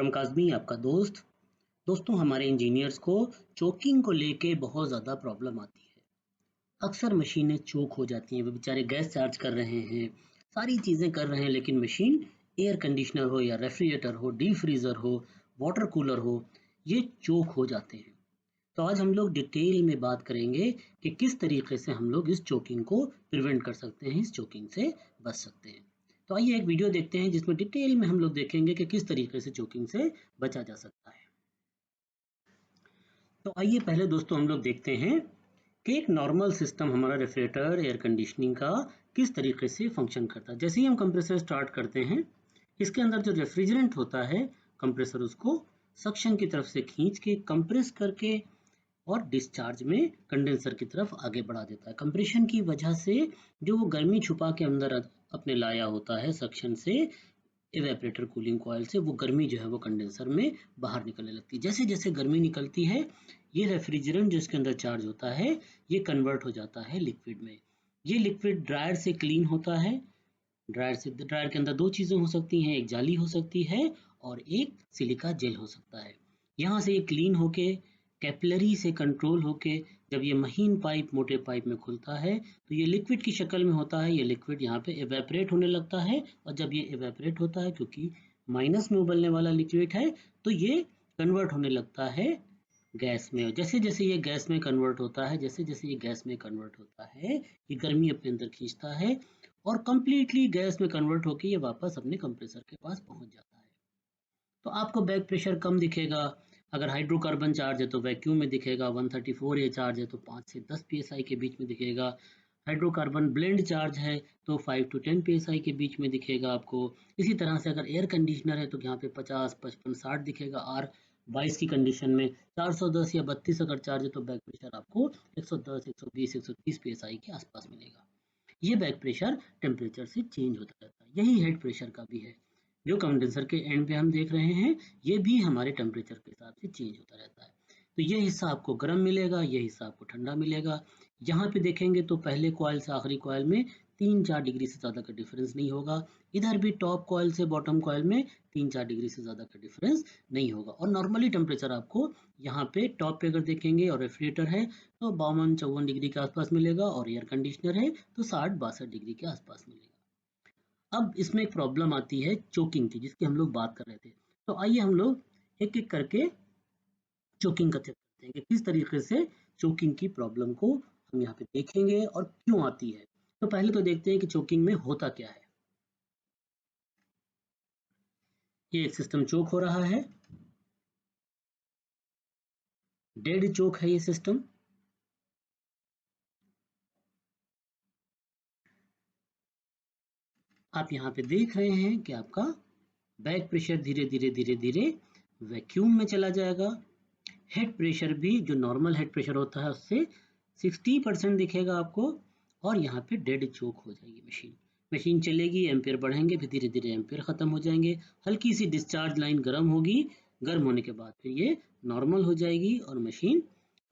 From Kazmi, आपका दोस्त। दोस्तों, हमारे इंजीनियर्स को चोकिंग को लेके बहुत ज़्यादा प्रॉब्लम आती है। अक्सर मशीनें चोक हो जाती हैं, वो बेचारे गैस चार्ज कर रहे हैं, सारी चीज़ें कर रहे हैं, लेकिन मशीन एयर कंडीशनर हो या रेफ्रिजरेटर हो, डीप फ्रीज़र हो, वाटर कूलर हो, ये चोक हो जाते हैं। तो आज हम लोग डिटेल में बात करेंगे कि किस तरीके से हम लोग इस चोकिंग को प्रिवेंट कर सकते हैं, इस चोकिंग से बच सकते हैं। तो आइए एक वीडियो देखते हैं जिसमें डिटेल में हम लोग देखेंगे कि किस तरीके से चोकिंग से बचा जा सकता है। तो आइए पहले दोस्तों हम लोग देखते हैं कि एक नॉर्मल सिस्टम हमारा रेफ्रिजरेटर एयर कंडीशनिंग का किस तरीके से फंक्शन करता है। जैसे ही हम कंप्रेसर स्टार्ट करते हैं, इसके अंदर जो रेफ्रिजरेंट होता है, कंप्रेसर उसको सक्शन की तरफ से खींच के कंप्रेस करके और डिस्चार्ज में कंडेंसर की तरफ आगे बढ़ा देता है। कंप्रेशन की वजह से जो वो गर्मी छुपा के अंदर अपने लाया होता है सक्शन से, इवेपरेटर कूलिंग कॉइल से, वो गर्मी जो है वो कंडेंसर में बाहर निकलने लगती है। जैसे जैसे गर्मी निकलती है, ये रेफ्रिजरेंट जो इसके अंदर चार्ज होता है, ये कन्वर्ट हो जाता है लिक्विड में। ये लिक्विड ड्रायर से क्लीन होता है। ड्रायर के अंदर दो चीज़ें हो सकती हैं, एक जाली हो सकती है और एक सिलिका जेल हो सकता है। यहाँ से ये क्लीन होके कैपिलरी से कंट्रोल होके जब ये महीन पाइप मोटे पाइप में खुलता है तो ये लिक्विड की शक्ल में होता है। ये लिक्विड यहाँ पे इवेपरेट होने लगता है और जब ये इवेपरेट होता है, क्योंकि माइनस में उबलने वाला लिक्विड है, तो ये कन्वर्ट होने लगता है गैस में। और जैसे जैसे ये गैस में कन्वर्ट होता है, जैसे जैसे ये गैस में कन्वर्ट होता है, ये गर्मी अपने अंदर खींचता है और कंप्लीटली गैस में कन्वर्ट होकर ये वापस अपने कंप्रेसर के पास पहुंच जाता है। तो आपको बैक प्रेशर कम दिखेगा। अगर हाइड्रोकार्बन चार्ज है तो वैक्यूम में दिखेगा। 134 ए चार्ज है तो 5 से 10 psi के बीच में दिखेगा। हाइड्रोकार्बन ब्लेंड चार्ज है तो 5 to 10 psi के बीच में दिखेगा आपको। इसी तरह से अगर एयर कंडीशनर है तो यहाँ पे 50, 55, 60 दिखेगा। आर 22 की कंडीशन में 410 या 32 अगर चार्ज है तो बैक प्रेशर आपको 110, 120, 130 psi के आसपास मिलेगा। ये बैक प्रेशर टेम्परेचर से चेंज होता रहता है। यही हेड प्रेशर का भी है, जो कंडेंसर के एंड पे हम देख रहे हैं, ये भी हमारे टेम्परेचर के हिसाब से चेंज होता रहता है। तो ये हिस्सा आपको गर्म मिलेगा, ये हिस्सा आपको ठंडा मिलेगा। यहाँ पे देखेंगे तो पहले कॉइल से आखिरी कॉइल में 3-4 डिग्री से ज़्यादा का डिफरेंस नहीं होगा। इधर भी टॉप कॉइल से बॉटम कॉइल में 3-4 डिग्री से ज़्यादा का डिफरेंस नहीं होगा। और नॉर्मली टेम्परेचर आपको यहाँ पे टॉप पे अगर देखेंगे और रेफ्रिजरेटर है तो 52-54 डिग्री के आसपास मिलेगा और एयर कंडीशनर है तो 60-62 डिग्री के आसपास मिलेगा। अब इसमें एक प्रॉब्लम आती है चोकिंग की, जिसकी हम लोग बात कर रहे थे। तो आइए हम लोग एक एक करके चोकिंग का चेक करते हैं कि किस तरीके से चोकिंग की प्रॉब्लम को हम यहाँ पे देखेंगे और क्यों आती है। तो पहले तो देखते हैं कि चोकिंग में होता क्या है। ये एक सिस्टम चोक हो रहा है, डेड चोक है ये सिस्टम। आप यहाँ पे देख रहे हैं कि आपका बैक प्रेशर धीरे धीरे धीरे धीरे वैक्यूम में चला जाएगा। हेड प्रेशर भी जो नॉर्मल हेड प्रेशर होता है उससे 60% दिखेगा आपको और यहाँ पे डेड चोक हो जाएगी मशीन। मशीन चलेगी, एम्पेयर बढ़ेंगे, फिर धीरे धीरे एम्पेयर खत्म हो जाएंगे। हल्की सी डिस्चार्ज लाइन गर्म होगी, गर्म होने के बाद फिर ये नॉर्मल हो जाएगी और मशीन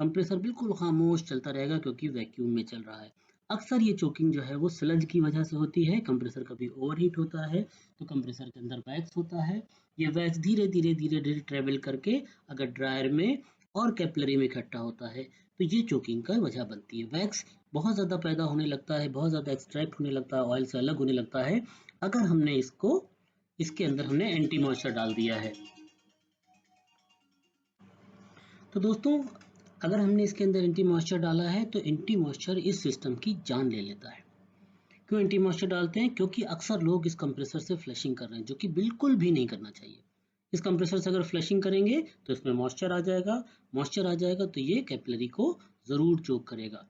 कंप्रेसर बिल्कुल खामोश चलता रहेगा क्योंकि वैक्यूम में चल रहा है। अक्सर ये चोकिंग जो है वो स्लज की वजह से होती है। कंप्रेसर कभी ओवरहीट होता है तो कंप्रेसर के अंदर वैक्स होता है। ये वैक्स धीरे धीरे धीरे धीरे ट्रेवल करके अगर ड्रायर में और कैपिलरी में इकट्ठा होता है तो ये चोकिंग का वजह बनती है। वैक्स बहुत ज़्यादा पैदा होने लगता है, बहुत ज़्यादा एक्सट्रैक्ट होने लगता है, ऑयल से अलग होने लगता है अगर हमने इसके अंदर हमने एंटी मॉइस्चर डाल दिया है। तो दोस्तों, अगर हमने इसके अंदर एंटी मॉइस्चर डाला है तो एंटी मॉइस्चर इस सिस्टम की जान ले लेता है। क्यों एंटी मॉइस्चर डालते हैं? क्योंकि अक्सर लोग इस कंप्रेसर से फ्लशिंग कर रहे हैं, जो कि बिल्कुल भी नहीं करना चाहिए। इस कंप्रेसर से अगर फ्लशिंग करेंगे तो इसमें मॉइस्चर आ जाएगा। मॉइस्चर आ जाएगा तो ये कैपिलरी को ज़रूर चोक करेगा।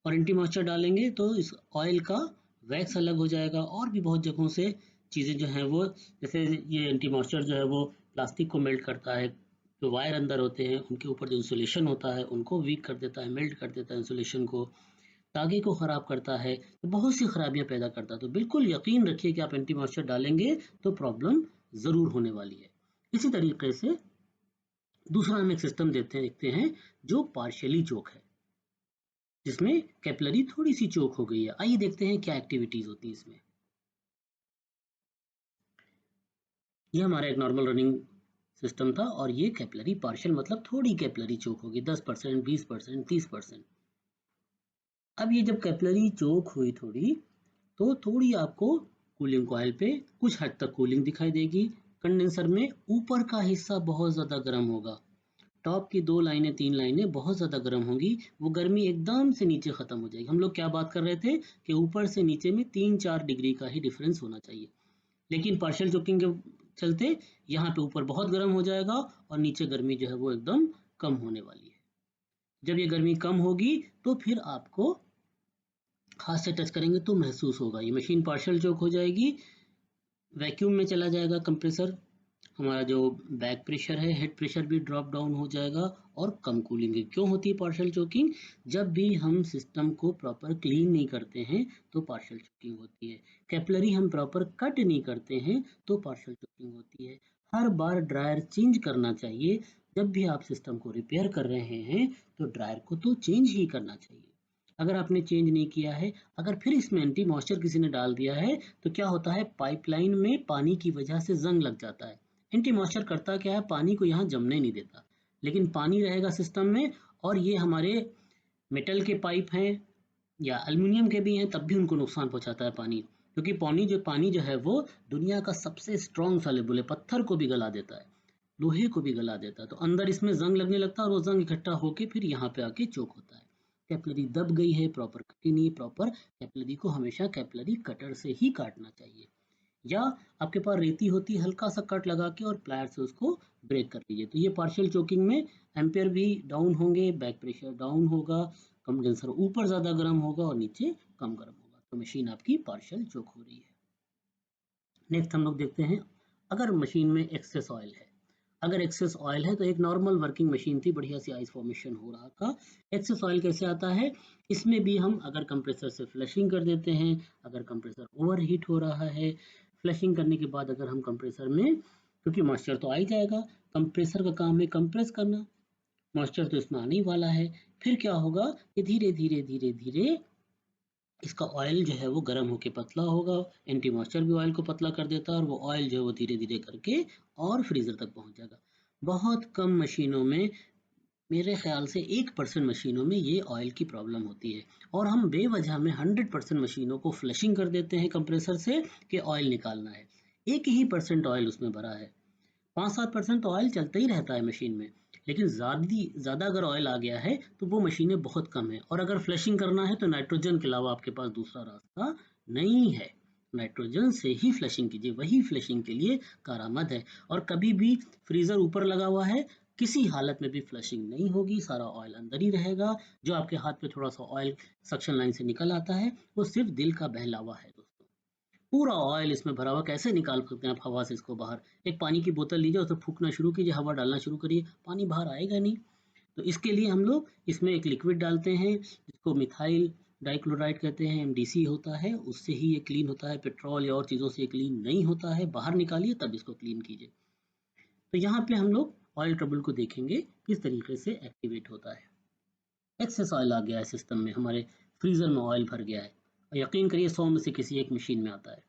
और एंटी मॉइस्चर डालेंगे तो इस ऑयल का वैक्स अलग हो जाएगा। और भी बहुत जगहों से चीज़ें जो हैं वो, जैसे ये एंटी मॉइस्चर जो है वो प्लास्टिक को मेल्ट करता है, जो वायर अंदर होते हैं उनके ऊपर जो इंसुलेशन होता है उनको वीक कर देता है, मेल्ट कर देता है इंसुलेशन को, तागे को ख़राब करता है, तो बहुत सी खराबियां पैदा करता है। तो बिल्कुल यकीन रखिए कि आप एंटी मॉइस्चर डालेंगे तो प्रॉब्लम ज़रूर होने वाली है। इसी तरीके से दूसरा हम एक सिस्टम देखते हैं जो पार्शियली चोक है, जिसमें कैपिलरी थोड़ी सी चोक हो गई है। आइए देखते हैं क्या एक्टिविटीज होती है इसमें। ये हमारा एक नॉर्मल रनिंग सिस्टम था और ये कैपिलरी पार्शियल मतलब थोड़ी कैपिलरी चोक होगी, 10%, 20%, 30%। अब ये जब कैपिलरी चोक हुई थोड़ी, तो थोड़ी आपको कूलिंग कॉइल पे कुछ हद तक कूलिंग दिखाई देगी। कंडेंसर में ऊपर का हिस्सा बहुत ज़्यादा गर्म होगा, टॉप की 2 लाइनें 3 लाइनें बहुत ज़्यादा गर्म होंगी, वो गर्मी एकदम से नीचे ख़त्म हो जाएगी। हम लोग क्या बात कर रहे थे कि ऊपर से नीचे में 3-4 डिग्री का ही डिफरेंस होना चाहिए, लेकिन पार्शियल चोकिंग के चलते यहाँ पे ऊपर बहुत गर्म हो जाएगा और नीचे गर्मी जो है वो एकदम कम होने वाली है। जब ये गर्मी कम होगी तो फिर आपको हाथ से टच करेंगे तो महसूस होगा, ये मशीन पार्शियल चोक हो जाएगी, वैक्यूम में चला जाएगा कंप्रेसर, हमारा जो बैक प्रेशर है, हेड प्रेशर भी ड्रॉप डाउन हो जाएगा और कम कूलिंग है। क्यों होती है पार्शियल चोकिंग? जब भी हम सिस्टम को प्रॉपर क्लीन नहीं करते हैं तो पार्शियल चोकिंग होती है। कैपिलरी हम प्रॉपर कट नहीं करते हैं तो पार्शियल चोकिंग होती है। हर बार ड्रायर चेंज करना चाहिए। जब भी आप सिस्टम को रिपेयर कर रहे हैं तो ड्रायर को तो चेंज ही करना चाहिए। अगर आपने चेंज नहीं किया है, अगर फिर इसमें एंटी मॉइस्चर किसी ने डाल दिया है, तो क्या होता है, पाइपलाइन में पानी की वजह से जंग लग जाता है। एंटी मॉइस्चर करता क्या है, पानी को यहाँ जमने नहीं देता, लेकिन पानी रहेगा सिस्टम में और ये हमारे मेटल के पाइप हैं या एल्युमिनियम के भी हैं, तब भी उनको नुकसान पहुंचाता है पानी, क्योंकि पानी जो है वो दुनिया का सबसे स्ट्रॉन्ग सॉल्युबल है, पत्थर को भी गला देता है, लोहे को भी गला देता है। तो अंदर इसमें जंग लगने लगता है और वो जंग इकट्ठा होकर फिर यहाँ पे आके चोक होता है। कैपिलरी दब गई है, प्रॉपर कटी नहीं, प्रॉपर कैपिलरी को हमेशा कैपिलरी कटर से ही काटना चाहिए, या आपके पास रेती होती है, हल्का सा कट लगा के और प्लायर से उसको ब्रेक कर लीजिए। तो ये पार्शियल चोकिंग में एम्पियर भी डाउन होंगे, बैक प्रेशर डाउन होगा, कंडेंसर ऊपर ज़्यादा गर्म होगा और नीचे कम गर्म होगा, तो मशीन आपकी पार्शियल चोक हो रही है। नेक्स्ट हम लोग देखते हैं, अगर मशीन में एक्सेस ऑयल है, अगर एक्सेस ऑयल है तो एक नॉर्मल वर्किंग मशीन थी, बढ़िया सी आइस फॉर्मेशन हो रहा था। एक्सेस ऑयल कैसे आता है? इसमें भी हम अगर कंप्रेसर से फ्लशिंग कर देते हैं, अगर कंप्रेसर ओवरहीट हो रहा है, फ्लशिंग करने के बाद अगर हम कंप्रेसर में, क्योंकि मॉइस्चर तो आ ही जाएगा, कंप्रेसर का काम है कंप्रेस करना, मॉइस्चर तो इसमें आने ही वाला है, फिर क्या होगा कि धीरे धीरे धीरे धीरे इसका ऑयल जो है वो गर्म होकर पतला होगा, एंटी मॉइस्चर भी ऑयल को पतला कर देता है और वो ऑयल जो है वो धीरे धीरे करके और फ्रीजर तक पहुंच जाएगा। बहुत कम मशीनों में, मेरे ख्याल से 1% मशीनों में ये ऑयल की प्रॉब्लम होती है, और हम बेवजह में 100% मशीनों को फ्लशिंग कर देते हैं कंप्रेसर से कि ऑयल निकालना है। 1% ऑयल उसमें भरा है, 5-7% तो ऑयल चलता ही रहता है मशीन में, लेकिन ज़्यादा अगर ऑयल आ गया है तो वो मशीनें बहुत कम है, और अगर फ्लशिंग करना है तो नाइट्रोजन के अलावा आपके पास दूसरा रास्ता नहीं है, नाइट्रोजन से ही फ्लशिंग कीजिए, वही फ्लशिंग के लिए कारआमद है। और कभी भी फ्रीज़र ऊपर लगा हुआ है, किसी हालत में भी फ्लशिंग नहीं होगी, सारा ऑयल अंदर ही रहेगा। जो आपके हाथ पे थोड़ा सा ऑयल सक्शन लाइन से निकल आता है वो सिर्फ दिल का बहलावा है दोस्तों, पूरा ऑयल इसमें भरा हुआ कैसे निकाल सकते हैं आप हवा से इसको बाहर? एक पानी की बोतल लीजिए, उसे फूकना शुरू कीजिए, हवा डालना शुरू करिए, पानी बाहर आएगा नहीं। तो इसके लिए हम लोग इसमें एक लिक्विड डालते हैं जिसको मिथाइल डाइक्लोराइड कहते हैं, एमडीसी होता है, उससे ही ये क्लीन होता है, पेट्रोल या और चीज़ों से क्लीन नहीं होता है। बाहर निकालिए तब इसको क्लीन कीजिए। तो यहाँ पे हम लोग ऑयल ट्रबल को देखेंगे किस तरीके से एक्टिवेट होता है। एक्सेस ऑयल आ गया है सिस्टम में, हमारे फ्रीजर में ऑयल भर गया है, और यकीन करिए 100 में से किसी एक मशीन में आता है।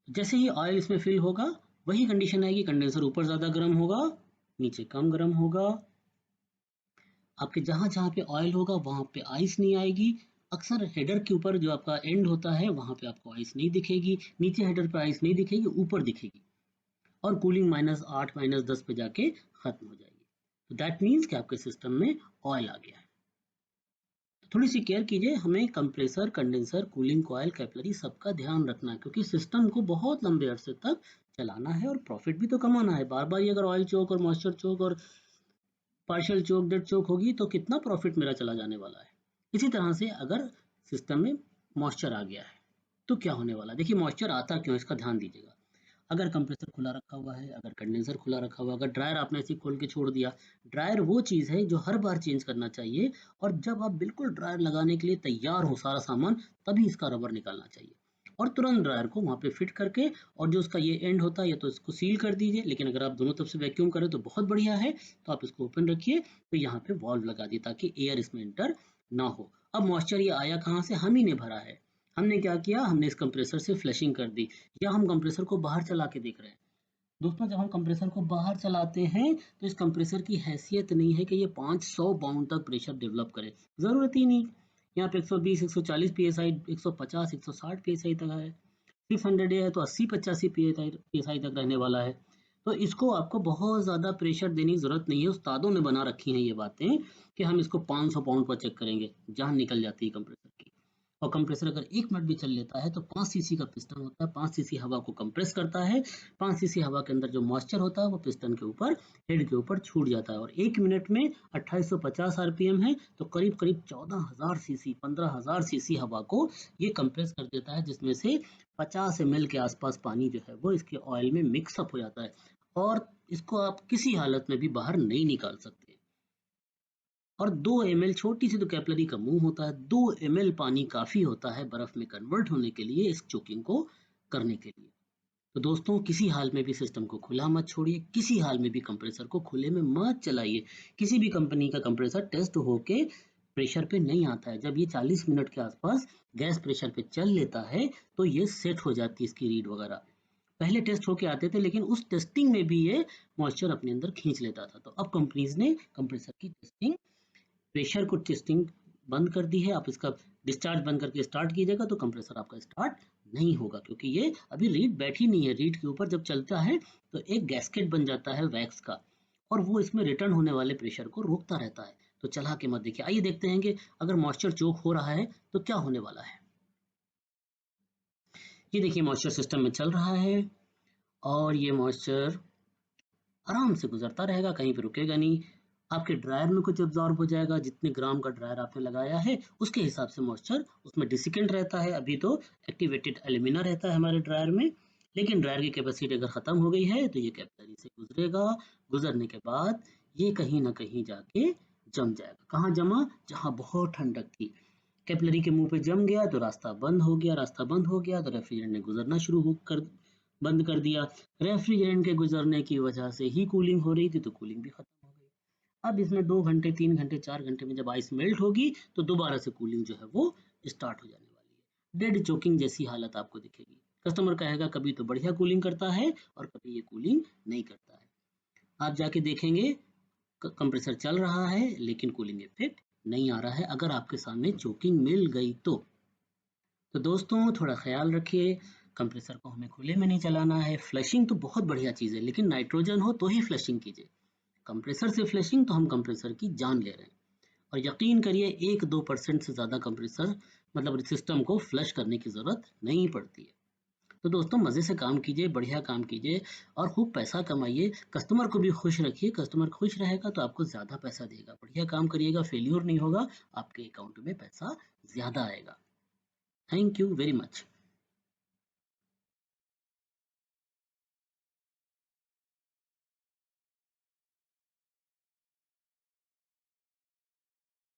जैसे ही ऑयल इसमें फिल होगा वही कंडीशन आएगी, कंडेंसर ऊपर ज़्यादा गर्म होगा, नीचे कम गर्म होगा, आपके जहाँ जहाँ पे ऑयल होगा वहाँ पे आइस नहीं आएगी। अक्सर हेडर के ऊपर जो आपका एंड होता है वहाँ पे आपको आइस नहीं दिखेगी, नीचे हेडर पे आइस नहीं दिखेगी, ऊपर दिखेगी, और कूलिंग -8 -10 पे जाके खत्म हो जाएगी। तो दैट मीन्स कि आपके सिस्टम में ऑयल आ गया है। थोड़ी सी केयर कीजिए, हमें compressor, condenser, cooling coil, capillary सबका ध्यान रखना है, क्योंकि सिस्टम को बहुत लंबे अरसे तक चलाना है और प्रॉफिट भी तो कमाना है। बार बार ये अगर ऑयल चोक और मॉइस्चर चोक और पार्शियल चोक, डेड चोक होगी तो कितना प्रॉफिट मेरा चला जाने वाला है। इसी तरह से अगर सिस्टम में मॉइस्चर आ गया है तो क्या होने वाला है? देखिए मॉइस्चर आता क्यों, इसका ध्यान दीजिएगा। अगर कंप्रेसर खुला रखा हुआ है, अगर कंडेंसर खुला रखा हुआ है, अगर ड्रायर आपने ऐसे ही खोल के छोड़ दिया, ड्रायर वो चीज़ है जो हर बार चेंज करना चाहिए, और जब आप बिल्कुल ड्रायर लगाने के लिए तैयार हो सारा सामान, तभी इसका रबर निकालना चाहिए, और तुरंत ड्रायर को वहाँ पे फिट करके, और जो उसका ये एंड होता है या तो इसको सील कर दीजिए, लेकिन अगर आप दोनों तरफ से वैक्यूम करें तो बहुत बढ़िया है, तो आप इसको ओपन रखिए, तो यहाँ पे वॉल्व लगा दिए ताकि एयर इसमें एंटर ना हो। अब मॉइस्चर ये आया कहाँ से? हम ही ने भरा है। हमने क्या किया, हमने इस कंप्रेसर से फ्लशिंग कर दी, या हम कंप्रेसर को बाहर चला के देख रहे हैं, दोस्तों जब हम कंप्रेसर को बाहर चलाते हैं तो इस कंप्रेसर की हैसियत नहीं है कि ये 500 पाउंड तक प्रेशर डेवलप करे, ज़रूरत ही नहीं। यहाँ पे 120 140 psi, 150 160 psi तक है। 600 है तो 80 85 psi तक रहने वाला है। तो इसको आपको बहुत ज़्यादा प्रेशर देने की ज़रूरत नहीं है। उस्तादों ने बना रखी हैं ये बातें कि हम इसको 500 पाउंड पर चेक करेंगे, जान निकल जाती है कंप्रेसर की। और कंप्रेसर अगर 1 मिनट भी चल लेता है तो 5 सीसी का पिस्टन होता है, 5 सीसी हवा को कंप्रेस करता है। 5 सीसी हवा के अंदर जो मॉइस्चर होता है वो पिस्टन के ऊपर, हेड के ऊपर छूट जाता है। और 1 मिनट में 2850 आरपीएम है तो करीब करीब 14,000 सीसी, 15,000 सीसी हवा को ये कंप्रेस कर देता है, जिसमें से 50 ml के आसपास पानी जो है वो इसके ऑयल में मिक्सअप हो जाता है। और इसको आप किसी हालत में भी बाहर नहीं निकाल सकते। और 2 ml, छोटी सी तो कैपिलरी का मुंह होता है, 2 ml पानी काफी होता है बर्फ में कन्वर्ट होने के लिए, इस चोकिंग को करने के लिए। तो दोस्तों किसी हाल में भी सिस्टम को खुला मत छोड़िए, किसी हाल में भी कंप्रेसर को खुले में मत चलाइए। किसी भी कंपनी का कंप्रेसर टेस्ट होके प्रेशर पे नहीं आता है। जब ये 40 मिनट के आसपास गैस प्रेशर पे चल लेता है तो ये सेट हो जाती है इसकी रीड वगैरह। पहले टेस्ट होके आते थे लेकिन उस टेस्टिंग में भी ये मॉइस्चर अपने अंदर खींच लेता था। तो अब कंपनीज ने कंप्रेसर की टेस्टिंग, प्रेशर को टेस्टिंग बंद कर दी है। आप इसका डिस्चार्ज बंद करके स्टार्ट कीजिएगा तो कंप्रेसर आपका स्टार्ट नहीं होगा, क्योंकि ये अभी रीड बैठी नहीं है। रीड के ऊपर जब चलता है तो एक गैस्केट बन जाता है वैक्स का, और वो इसमें रिटर्न होने वाले प्रेशर को रोकता रहता है। तो चला के मत देखिए। आइए देखते हैं कि अगर मॉइस्चर चोक हो रहा है तो क्या होने वाला है। ये देखिए मॉइस्चर सिस्टम में चल रहा है और ये मॉइस्चर आराम से गुजरता रहेगा, कहीं पे रुकेगा नहीं। आपके ड्रायर में कुछ एब्जॉर्ब हो जाएगा, जितने ग्राम का ड्रायर आपने लगाया है उसके हिसाब से मॉइस्चर उसमें डिसिकेंट रहता है। अभी तो एक्टिवेटेड एल्यूमिना रहता है हमारे ड्रायर में, लेकिन ड्रायर की कैपेसिटी अगर खत्म हो गई है तो ये कैपिलरी से गुजरेगा। गुजरने के बाद ये कहीं ना कहीं जाके जम जाएगा। कहाँ जमा? जहाँ बहुत ठंडक थी, कैपिलरी के मुंह पे जम गया तो रास्ता बंद हो गया। रास्ता बंद हो गया तो रेफ्रिजरेंट ने गुजरना शुरू हो कर बंद कर दिया। रेफ्रिजरेंट के गुजरने की वजह से ही कूलिंग हो रही थी तो कूलिंग भी खत्म हो गई। अब इसमें 2 घंटे 3 घंटे 4 घंटे में जब आइस मेल्ट होगी तो दोबारा से कूलिंग जो है वो स्टार्ट हो जाने वाली है। डेड चोकिंग जैसी हालत आपको दिखेगी। कस्टमर कहेगा कभी तो बढ़िया कूलिंग करता है और कभी ये कूलिंग नहीं करता है। आप जाके देखेंगे कंप्रेसर चल रहा है लेकिन कूलिंग इफेक्ट नहीं आ रहा है, अगर आपके सामने चोकिंग मिल गई तो दोस्तों थोड़ा ख्याल रखिए। कंप्रेसर को हमें खुले में नहीं चलाना है। फ्लशिंग तो बहुत बढ़िया चीज़ है लेकिन नाइट्रोजन हो तो ही फ्लशिंग कीजिए। कंप्रेसर से फ्लशिंग तो हम कंप्रेसर की जान ले रहे हैं। और यकीन करिए 1-2% से ज़्यादा कंप्रेसर मतलब सिस्टम को फ्लश करने की ज़रूरत नहीं पड़ती है। तो दोस्तों मज़े से काम कीजिए, बढ़िया काम कीजिए और खूब पैसा कमाइए। कस्टमर को भी खुश रखिए, कस्टमर खुश रहेगा तो आपको ज़्यादा पैसा देगा। बढ़िया काम करिएगा, फेल्यूर नहीं होगा, आपके अकाउंट में पैसा ज़्यादा आएगा। Thank you very much.